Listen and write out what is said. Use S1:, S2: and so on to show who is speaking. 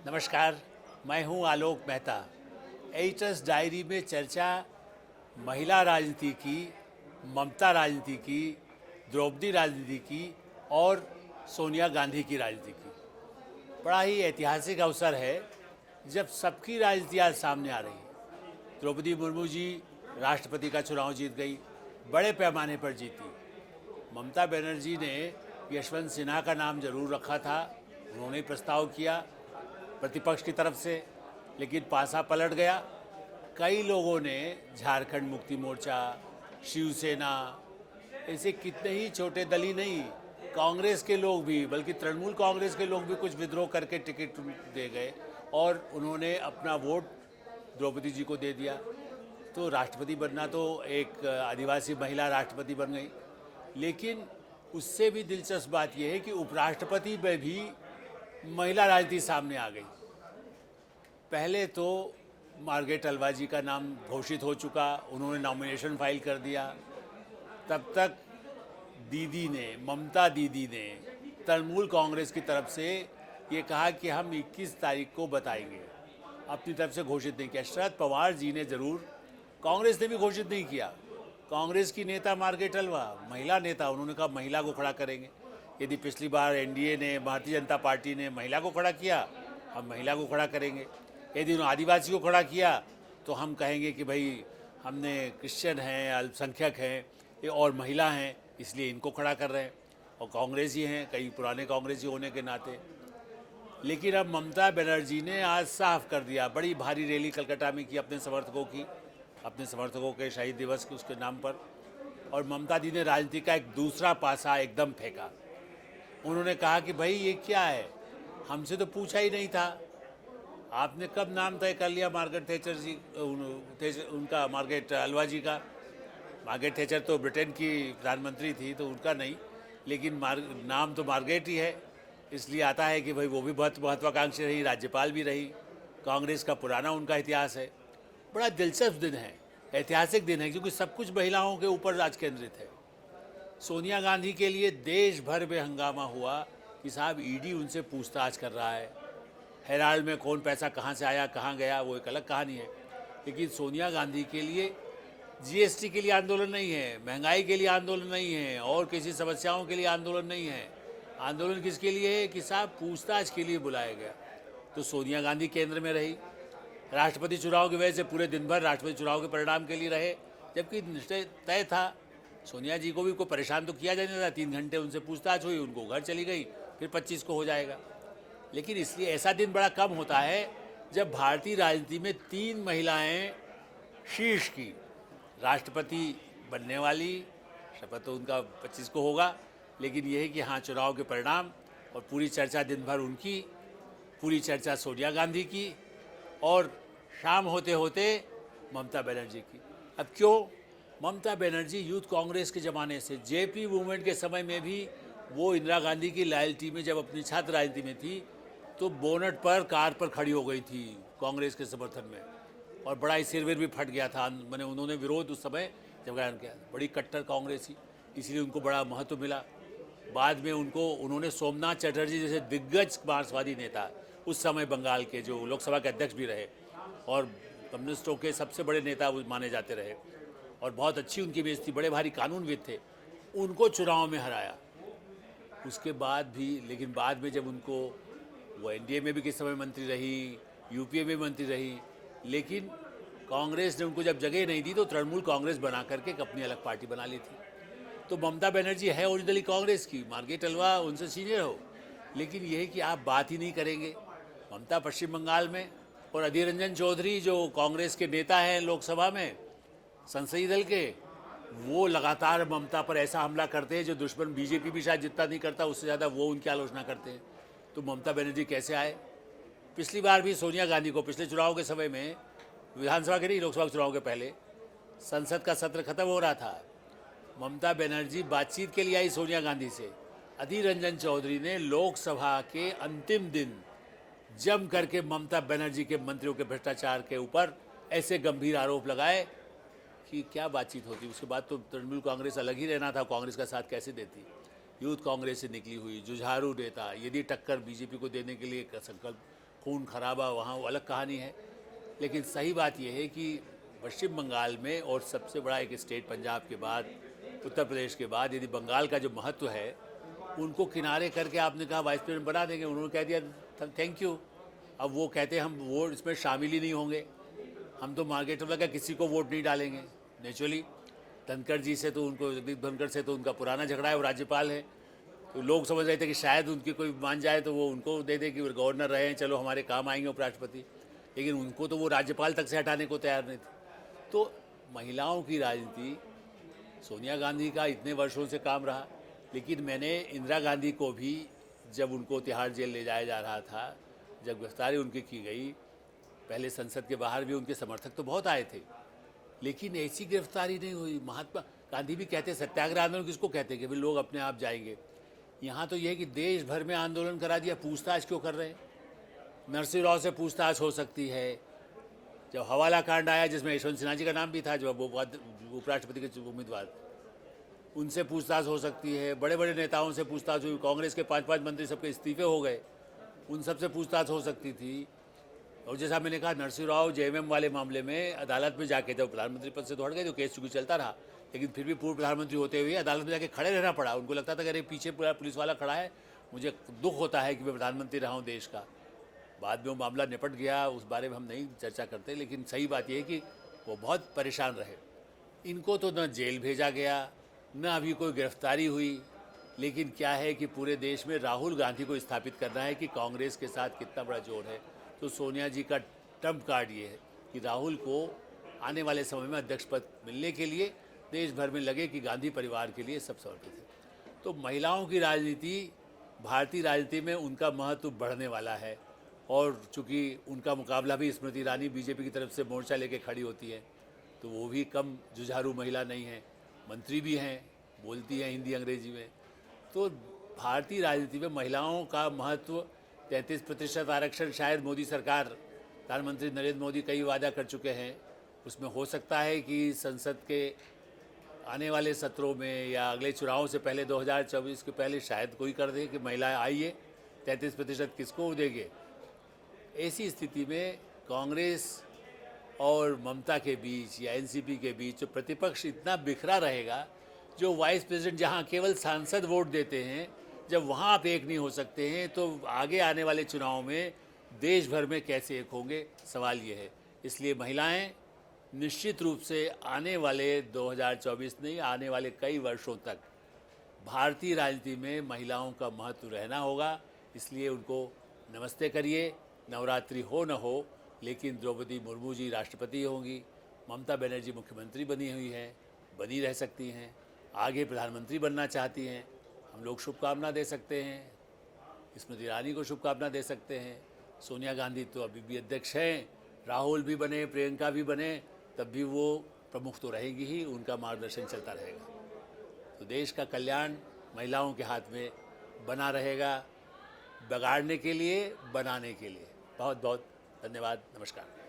S1: नमस्कार, मैं हूं आलोक मेहता। एडिटर्स डायरी में चर्चा महिला राजनीति की, ममता राजनीति की, द्रौपदी राजनीति की और सोनिया गांधी की राजनीति की। बड़ा ही ऐतिहासिक अवसर है जब सबकी राजनीति आज सामने आ रही है। द्रौपदी मुर्मू जी राष्ट्रपति का चुनाव जीत गई, बड़े पैमाने पर जीती। ममता बनर्जी ने यशवंत सिन्हा का नाम जरूर रखा था, उन्होंने प्रस्ताव किया प्रतिपक्ष की तरफ से, लेकिन पासा पलट गया। कई लोगों ने, झारखंड मुक्ति मोर्चा, शिवसेना, ऐसे कितने ही छोटे दल ही नहीं, कांग्रेस के लोग भी, बल्कि तृणमूल कांग्रेस के लोग भी कुछ विद्रोह करके टिकट दे गए और उन्होंने अपना वोट द्रौपदी जी को दे दिया। तो राष्ट्रपति बनना तो एक आदिवासी महिला राष्ट्रपति बन गई। लेकिन उससे भी दिलचस्प बात यह है कि उपराष्ट्रपति में भी महिला राजनीति सामने आ गई। पहले तो मार्गरेट अलवा जी का नाम घोषित हो चुका, उन्होंने नॉमिनेशन फाइल कर दिया। तब तक दीदी ने, ममता दीदी ने तृणमूल कांग्रेस की तरफ से ये कहा कि हम 21 तारीख को बताएंगे, अपनी तरफ से घोषित नहीं किया। शरद पवार जी ने ज़रूर, कांग्रेस ने भी घोषित नहीं किया। कांग्रेस की नेता मार्गरेट अलवा, महिला नेता, उन्होंने कहा महिला को खड़ा करेंगे। यदि पिछली बार एनडीए ने, भारतीय जनता पार्टी ने महिला को खड़ा किया, हम महिला को खड़ा करेंगे। यदि उन्होंने आदिवासी को खड़ा किया तो हम कहेंगे कि भाई हमने क्रिश्चियन हैं, अल्पसंख्यक हैं और महिला हैं, इसलिए इनको खड़ा कर रहे हैं। और कांग्रेसी हैं, कई पुराने कांग्रेसी होने के नाते। लेकिन अब ममता बनर्जी ने आज साफ कर दिया, बड़ी भारी रैली कलकत्ता में की अपने समर्थकों की, अपने समर्थकों के शहीद दिवस के उसके नाम पर। और ममता दी ने राजनीति का एक दूसरा पासा एकदम फेंका। उन्होंने कहा कि भाई ये क्या है, हमसे तो पूछा ही नहीं था, आपने कब नाम तय कर लिया मार्गरेट थैचर जी, उनका, मार्गरेट अलवा जी का। मार्गरेट थैचर तो ब्रिटेन की प्रधानमंत्री थी, तो उनका नहीं, लेकिन नाम तो मार्गरेट ही है, इसलिए आता है कि भाई वो भी बहुत महत्वाकांक्षी रही, राज्यपाल भी रही, कांग्रेस का पुराना उनका इतिहास है। बड़ा दिलचस्प दिन है, ऐतिहासिक दिन है, क्योंकि सब कुछ महिलाओं के ऊपर आज केंद्रित है। सोनिया गांधी के लिए देश भर में हंगामा हुआ कि साहब ईडी उनसे पूछताछ कर रहा है, हेराल्ड में कौन पैसा कहाँ से आया, कहाँ गया, वो एक अलग कहानी है। लेकिन सोनिया गांधी के लिए जीएसटी के लिए आंदोलन नहीं है, महंगाई के लिए आंदोलन नहीं है, और किसी समस्याओं के लिए आंदोलन नहीं है। आंदोलन किसके लिए है कि साहब पूछताछ के लिए बुलाया गया। तो सोनिया गांधी केंद्र में रही। राष्ट्रपति चुनाव की वजह से पूरे दिन भर राष्ट्रपति चुनाव के परिणाम के लिए रहे, जबकि निश्चय तय था। सोनिया जी को भी कोई परेशान तो किया जाने था। 3 घंटे उनसे पूछताछ हुई, उनको घर चली गई, फिर 25 को हो जाएगा। लेकिन इसलिए ऐसा दिन बड़ा कम होता है जब भारतीय राजनीति में 3 महिलाएं शीर्ष की, राष्ट्रपति बनने वाली, शपथ तो उनका 25 को होगा, लेकिन यह है कि हाँ, चुनाव के परिणाम और पूरी चर्चा दिन भर उनकी, पूरी चर्चा सोनिया गांधी की, और शाम होते होते ममता बनर्जी की। अब क्यों? ममता बनर्जी यूथ कांग्रेस के ज़माने से, जेपी मूवमेंट के समय में भी वो इंदिरा गांधी की लॉयल्टी में, जब अपनी छात्र राजनीति में थी, तो बोनट पर, कार पर खड़ी हो गई थी कांग्रेस के समर्थन में, और बड़ा ही सिरविर भी फट गया था। मैंने, उन्होंने विरोध उस समय जब बयान किया, बड़ी कट्टर कांग्रेसी, इसलिए उनको बड़ा महत्व मिला। बाद में उन्होंने सोमनाथ चटर्जी जैसे दिग्गज मार्क्सवादी नेता, उस समय बंगाल के, जो लोकसभा के अध्यक्ष भी रहे और कम्युनिस्टों के सबसे बड़े नेता वो माने जाते रहे, और बहुत अच्छी उनकी इमेज थी, बड़े भारी कानूनविद थे, उनको चुनाव में हराया। उसके बाद भी, लेकिन बाद में जब उनको, वो एनडीए में भी किस समय मंत्री रही, यूपीए में मंत्री रही, लेकिन कांग्रेस ने उनको जब जगह नहीं दी तो तृणमूल कांग्रेस बना करके एक अपनी अलग पार्टी बना ली थी। तो ममता बनर्जी है ओरिजिनली कांग्रेस की, मार्गरेट अलवा उनसे सीनियर हो, लेकिन यह है कि आप बात ही नहीं करेंगे। ममता पश्चिम बंगाल में, और अधीर रंजन चौधरी जो कांग्रेस के नेता हैं लोकसभा में, संसदीय दल के, वो लगातार ममता पर ऐसा हमला करते हैं जो दुश्मन बीजेपी भी शायद जितना नहीं करता, उससे ज़्यादा वो उनकी आलोचना करते हैं। तो ममता बनर्जी कैसे आए? पिछली बार भी सोनिया गांधी को, पिछले चुनाव के समय में, विधानसभा के नहीं, लोकसभा चुनाव के पहले, संसद का सत्र खत्म हो रहा था, ममता बनर्जी बातचीत के लिए आई सोनिया गांधी से। अधीर रंजन चौधरी ने लोकसभा के अंतिम दिन जम करके ममता बनर्जी के मंत्रियों के भ्रष्टाचार के ऊपर ऐसे गंभीर आरोप लगाए कि क्या बातचीत होती। उसके बाद तो तृणमूल कांग्रेस अलग ही रहना था, कांग्रेस का साथ कैसे देती। यूथ कांग्रेस से निकली हुई जुझारू नेता, यदि टक्कर बीजेपी को देने के लिए संकल्प खून खराबा वहाँ वो अलग कहानी है। लेकिन सही बात यह है कि पश्चिम बंगाल में और सबसे बड़ा एक स्टेट पंजाब के बाद, उत्तर प्रदेश के बाद, यदि बंगाल का जो महत्व है उनको किनारे करके आपने कहा वाइस प्रेसिडेंट बना देंगे, उन्होंने कह दिया थैंक यू। अब वो कहते हैं हम वोट इसमें शामिल ही नहीं होंगे, हम तो मार्केट में लगा किसी को वोट नहीं डालेंगे। नेचुरली धनखड़ जी से तो उनको, जगदीप धनखड़ से तो उनका पुराना झगड़ा है, वो राज्यपाल है, तो लोग समझ रहे थे कि शायद उनकी कोई मान जाए तो वो उनको दे दे कि वो गवर्नर रहे हैं, चलो हमारे काम आएंगे उपराष्ट्रपति। लेकिन उनको तो वो राज्यपाल तक से हटाने को तैयार नहीं थे। तो महिलाओं की राजनीति, सोनिया गांधी का इतने वर्षों से काम रहा, लेकिन मैंने इंदिरा गांधी को भी जब उनको तिहाड़ जेल ले जाया जा रहा था, जब गिरफ्तारी उनकी की गई, पहले संसद के बाहर भी उनके समर्थक तो बहुत आए थे, लेकिन ऐसी गिरफ्तारी नहीं हुई। महात्मा गांधी भी कहते सत्याग्रह आंदोलन किसको कहते कि भाई लोग अपने आप जाएंगे। यहाँ तो यह है कि देश भर में आंदोलन करा दिया, पूछताछ क्यों कर रहे हैं? नरसिंह राव से पूछताछ हो सकती है। जब हवाला कांड आया जिसमें यशवंत सिन्हा जी का नाम भी था, जो वो उपराष्ट्रपति के उम्मीदवार, उनसे पूछताछ हो सकती है। बड़े बड़े नेताओं से पूछताछ हुई, कांग्रेस के 5 मंत्री सबके इस्तीफे हो गए, उन सब से पूछताछ हो सकती थी। और जैसा मैंने कहा, नरसिंह राव जेएमएम वाले मामले में अदालत में जाके जब प्रधानमंत्री पद से दौड़ गए तो केस चूंकि चलता रहा, लेकिन फिर भी पूर्व प्रधानमंत्री होते हुए अदालत में जाके खड़े रहना पड़ा। उनको लगता था कि अरे पीछे पूरा पुलिस वाला खड़ा है, मुझे दुख होता है कि मैं प्रधानमंत्री रहा हूँ देश का। बाद में वो मामला निपट गया, उस बारे में हम नहीं चर्चा करते, लेकिन सही बात यह है कि वो बहुत परेशान रहे। इनको तो न जेल भेजा गया, न अभी कोई गिरफ्तारी हुई, लेकिन क्या है कि पूरे देश में राहुल गांधी को स्थापित करना है कि कांग्रेस के साथ कितना बड़ा जोर है। तो सोनिया जी का ट्रम्प कार्ड ये है कि राहुल को आने वाले समय में अध्यक्ष पद मिलने के लिए देश भर में लगे कि गांधी परिवार के लिए सब समर्पित है। तो महिलाओं की राजनीति, भारतीय राजनीति में उनका महत्व बढ़ने वाला है। और चूँकि उनका मुकाबला भी स्मृति ईरानी बीजेपी की तरफ से मोर्चा लेके खड़ी होती है, तो वो भी कम जुझारू महिला नहीं है, मंत्री भी हैं, बोलती हैं हिंदी अंग्रेजी में। तो भारतीय राजनीति में महिलाओं का महत्व, 33% आरक्षण शायद मोदी सरकार, प्रधानमंत्री नरेंद्र मोदी कई वादा कर चुके हैं, उसमें हो सकता है कि संसद के आने वाले सत्रों में या अगले चुनावों से पहले 2024 के पहले शायद कोई कर दे कि महिलाएं आइए, 33% किसको देंगे। ऐसी स्थिति में कांग्रेस और ममता के बीच या एनसीपी के बीच जो प्रतिपक्ष इतना बिखरा रहेगा, जो वाइस प्रेसिडेंट जहां केवल सांसद वोट देते हैं, जब वहां आप एक नहीं हो सकते हैं, तो आगे आने वाले चुनाव में देश भर में कैसे एक होंगे, सवाल ये है। इसलिए महिलाएं निश्चित रूप से आने वाले 2024 नहीं, आने वाले कई वर्षों तक भारतीय राजनीति में महिलाओं का महत्व रहना होगा। इसलिए उनको नमस्ते करिए, नवरात्रि हो न हो, लेकिन द्रौपदी मुर्मू जी राष्ट्रपति होंगी, ममता बनर्जी मुख्यमंत्री बनी हुई हैं, बनी रह सकती हैं, आगे प्रधानमंत्री बनना चाहती हैं, हम लोग शुभकामना दे सकते हैं, स्मृति ईरानी को शुभकामना दे सकते हैं। सोनिया गांधी तो अभी भी अध्यक्ष हैं, राहुल भी बने, प्रियंका भी बने, तब भी वो प्रमुख तो रहेगी ही, उनका मार्गदर्शन चलता रहेगा। तो देश का कल्याण महिलाओं के हाथ में बना रहेगा, बिगाड़ने के लिए, बनाने के लिए। बहुत बहुत धन्यवाद, नमस्कार।